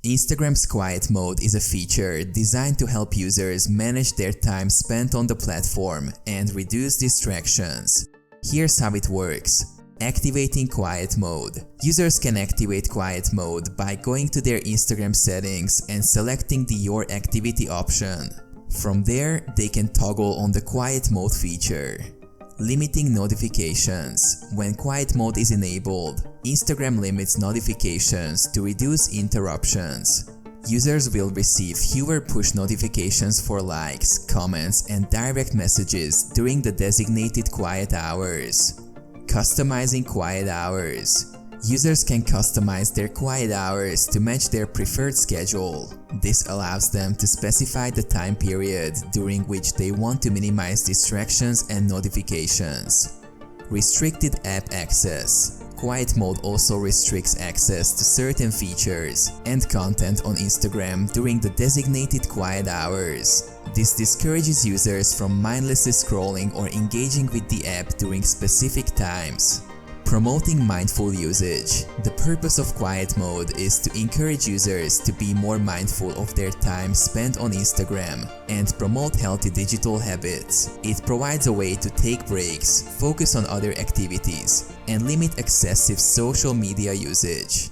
Instagram's quiet mode is a feature designed to help users manage their time spent on the platform and reduce distractions. Here's how it works. Activating quiet mode. Users can activate quiet mode by going to their Instagram settings and selecting the Your Activity option. From there, they can toggle on the quiet mode feature. Limiting notifications. When quiet mode is enabled, Instagram limits notifications to reduce interruptions. Users will receive fewer push notifications for likes, comments, and direct messages during the designated quiet hours. Customizing quiet hours. Users can customize their quiet hours to match their preferred schedule. This allows them to specify the time period during which they want to minimize distractions and notifications. Restricted app access. Quiet mode also restricts access to certain features and content on Instagram during the designated quiet hours. This discourages users from mindlessly scrolling or engaging with the app during specific times. Promoting mindful usage. The purpose of quiet mode is to encourage users to be more mindful of their time spent on Instagram and promote healthy digital habits. It provides a way to take breaks, focus on other activities, and limit excessive social media usage.